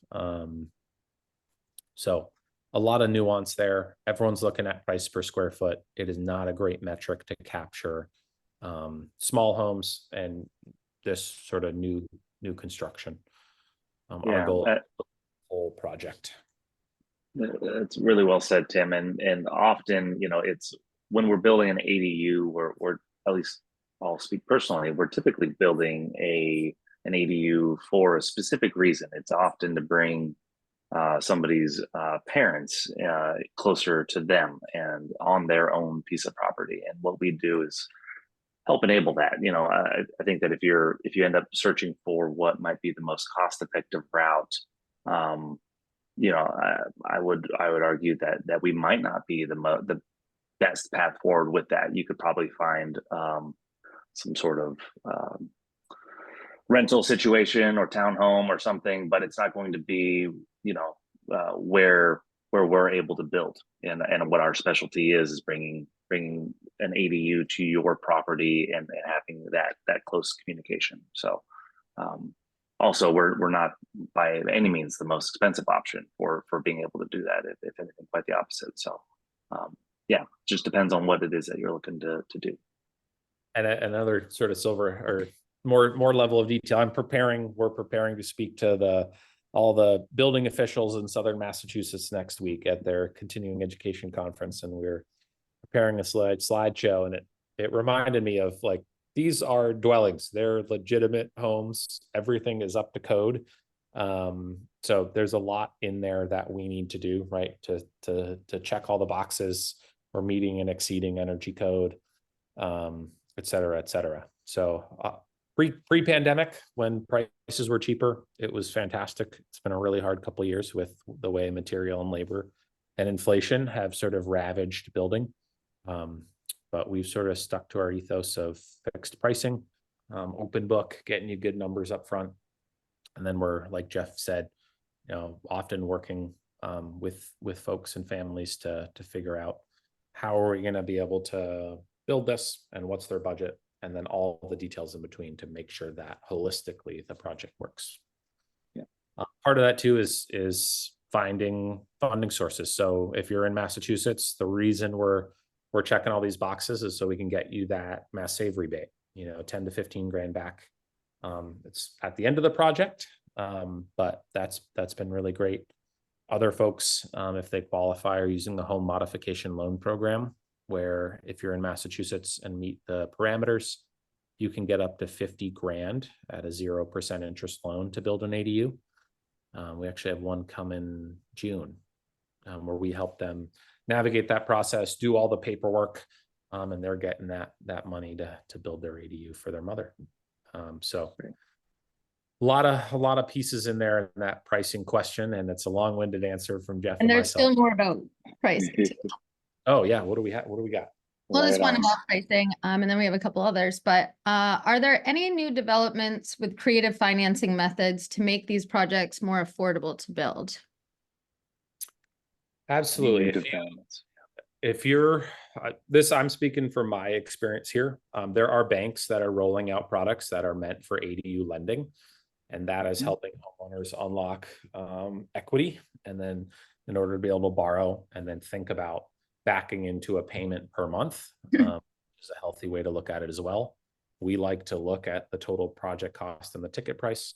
S1: So a lot of nuance there. Everyone's looking at price per square foot. It is not a great metric to capture small homes and this sort of new construction. Our goal is the whole project.
S2: It's really well said, Tim. And often, you know, it's when we're building an ADU, we're at least I'll speak personally, we're typically building an ADU for a specific reason. It's often to bring somebody's parents closer to them and on their own piece of property. And what we do is help enable that. You know, I think that if you end up searching for what might be the most cost-effective route, you know, I would argue that we might not be the best path forward with that. You could probably find some sort of rental situation or townhome or something, but it's not going to be, you know, where we're able to build, and what our specialty is bringing an ADU to your property and having that close communication. So also we're not by any means the most expensive option for being able to do that, if anything, quite the opposite. So yeah, just depends on what it is that you're looking to do.
S1: And another sort of silver or more level of detail, we're preparing to speak to all the building officials in Southern Massachusetts next week at their continuing education conference. And we're preparing a slideshow, and it reminded me of, like, these are dwellings. They're legitimate homes. Everything is up to code. So there's a lot in there that we need to do, right? To check all the boxes. We're meeting and exceeding energy code, et cetera, et cetera. So pre-pandemic, when prices were cheaper, it was fantastic. It's been a really hard couple of years with the way material and labor and inflation have sort of ravaged building. But we've sort of stuck to our ethos of fixed pricing, open book, getting you good numbers up front. And then we're, like Jeff said, often working with folks and families to figure out how are we going to be able to build this and what's their budget, and then all the details in between to make sure that holistically the project works.
S2: Yeah.
S1: Part of that too is finding funding sources. So if you're in Massachusetts, the reason we're checking all these boxes is so we can get you that Mass Save rebate, 10 to 15 grand back. It's at the end of the project, but that's been really great. Other folks, if they qualify, are using the home modification loan program, where if you're in Massachusetts and meet the parameters, you can get up to 50 grand at a 0% interest loan to build an ADU. We actually have one come in June, where we help them navigate that process, do all the paperwork, and they're getting that money to build their ADU for their mother. So a lot of pieces in there in that pricing question, and it's a long-winded answer from Jeff
S3: And there's
S1: myself.
S3: still more about pricing too.
S1: Oh yeah, what do we got?
S3: Well, there's
S2: Right
S3: one
S2: on.
S3: about pricing, and then we have a couple others, but are there any new developments with creative financing methods to make these projects more affordable to build?
S1: Absolutely.
S2: New developments.
S1: If you're I'm speaking from my experience here. There are banks that are rolling out products that are meant for ADU lending, and that is helping homeowners unlock equity, and then in order to be able to borrow and then think about backing into a payment per month, which is a healthy way to look at it as well. We like to look at the total project cost and the ticket price,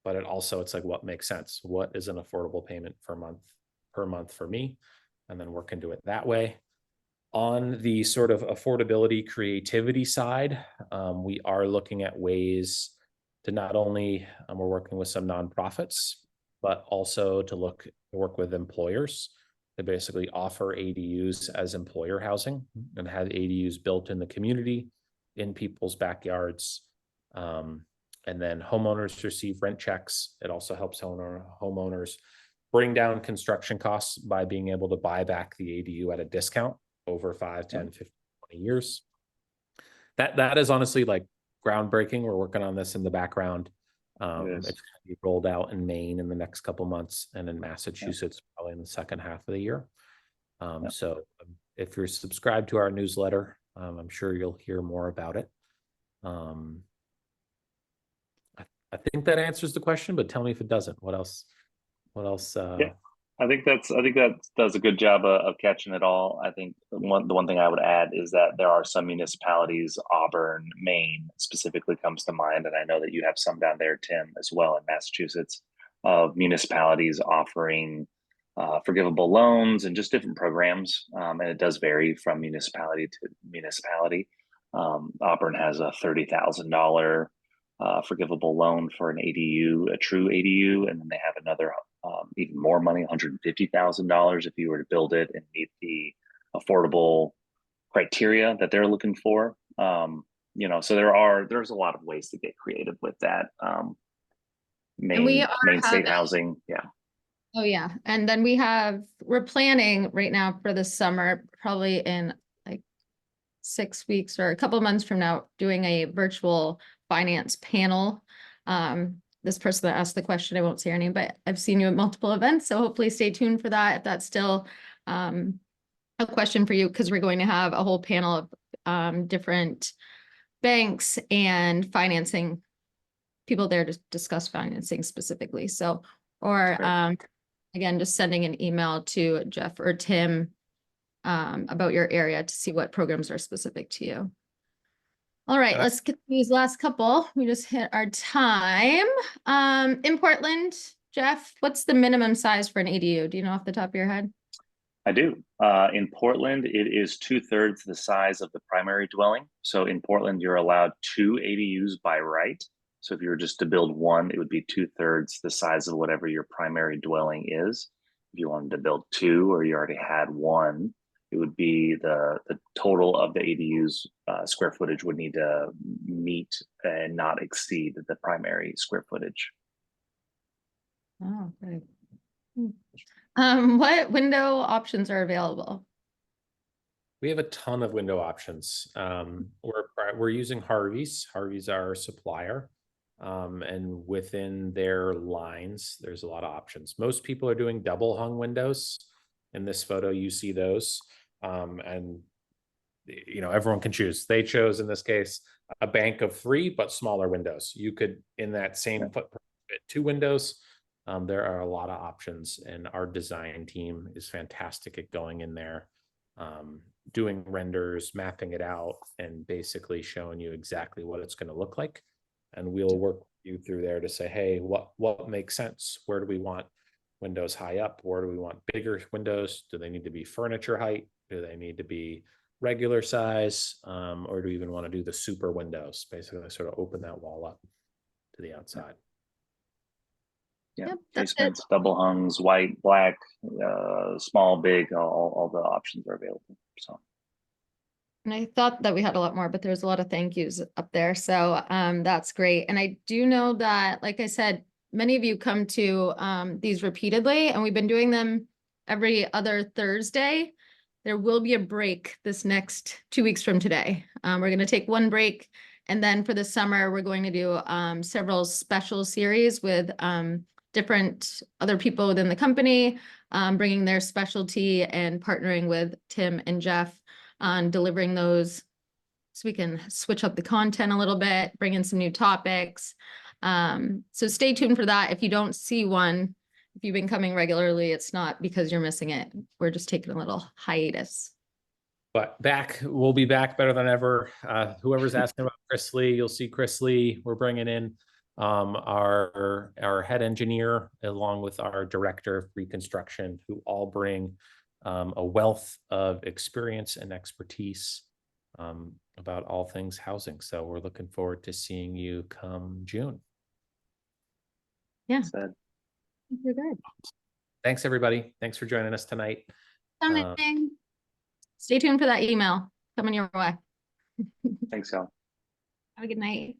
S1: but it's like, what makes sense? What is an affordable payment per month for me? And then work into it that way. On the sort of affordability creativity side, we are looking at ways to not only, we're working with some nonprofits, but also to work with employers to basically offer ADUs as employer housing and have ADUs built in the community, in people's backyards. And then homeowners receive rent checks. It also helps homeowners bring down construction costs by being able to buy back the ADU at a discount over 5, 10, 15, 20 years. That is honestly like groundbreaking. We're working on this in the background. It's going to be rolled out in Maine in the next couple months, and in Massachusetts probably in the second half of the year. So if you're subscribed to our newsletter, I'm sure you'll hear more about it. I think that answers the question, but tell me if it doesn't. What else?
S2: Yeah, I think that does a good job of catching it all. I think the one thing I would add is that there are some municipalities, Auburn, Maine specifically comes to mind, and I know that you have some down there, Tim, as well in Massachusetts, of municipalities offering forgivable loans and just different programs, and it does vary from municipality to municipality. Auburn has a $30,000 forgivable loan for an ADU, a true ADU, and then they have another even more money, $150,000 if you were to build it and meet the affordable criteria that they're looking for. So there's a lot of ways to get creative with that. Main state housing, yeah.
S3: Oh yeah, and then we're planning right now for the summer, probably in like 6 weeks or a couple of months from now, doing a virtual finance panel. This person that asked the question, I won't say her name, but I've seen you at multiple events, so hopefully stay tuned for that if that's still a question for you, because we're going to have a whole panel of different banks and financing people there to discuss financing specifically. So, or again, just sending an email to Jeff or Tim about your area to see what programs are specific to you. All right, let's get these last couple. We just hit our time. In Portland, Jeff, what's the minimum size for an ADU? Do you know off the top of your head?
S2: I do. In Portland, it is 2/3 the size of the primary dwelling. So in Portland, you're allowed 2 ADUs by right. So if you were just to build one, it would be 2/3 the size of whatever your primary dwelling is. If you wanted to build two, or you already had one, it would be the total of the ADU's square footage would need to meet and not exceed the primary square footage.
S3: Oh, great. What window options are available?
S1: We have a ton of window options. We're using Harvey's. Harvey's our supplier. And within their lines, there's a lot of options. Most people are doing double hung windows. In this photo, you see those. And everyone can choose. They chose, in this case, a bank of 3, but smaller windows. You could, in that same footprint, fit 2 windows. There are a lot of options, and our design team is fantastic at going in there, doing renders, mapping it out, and basically showing you exactly what it's going to look like. And we'll work you through there to say, hey, what makes sense? Where do we want windows high up? Where do we want bigger windows? Do they need to be furniture height? Do they need to be regular size? Or do we even want to do the super windows? Basically sort of open that wall up to the outside.
S2: Yeah,
S3: Yep, that's it.
S2: casements, double hungs, white, black, small, big, all the options are available. So.
S3: And I thought that we had a lot more, but there's a lot of thank yous up there. So that's great. And I do know that, like I said, many of you come to these repeatedly, and we've been doing them every other Thursday. There will be a break this next 2 weeks from today. We're going to take one break. And then for the summer, we're going to do several special series with different other people within the company, bringing their specialty and partnering with Tim and Jeff on delivering those, so we can switch up the content a little bit, bring in some new topics. So stay tuned for that. If you don't see one, if you've been coming regularly, it's not because you're missing it. We're just taking a little hiatus.
S1: But we'll be back better than ever. Whoever's asking about Chris Lee, you'll see Chris Lee. We're bringing in our head engineer, along with our director of reconstruction, who all bring a wealth of experience and expertise about all things housing. So we're looking forward to seeing you come June.
S3: Yeah. You're good.
S1: Thanks, everybody. Thanks for joining us tonight.
S3: Coming. Stay tuned for that email coming your way.
S2: Thanks, y'all.
S3: Have a good night.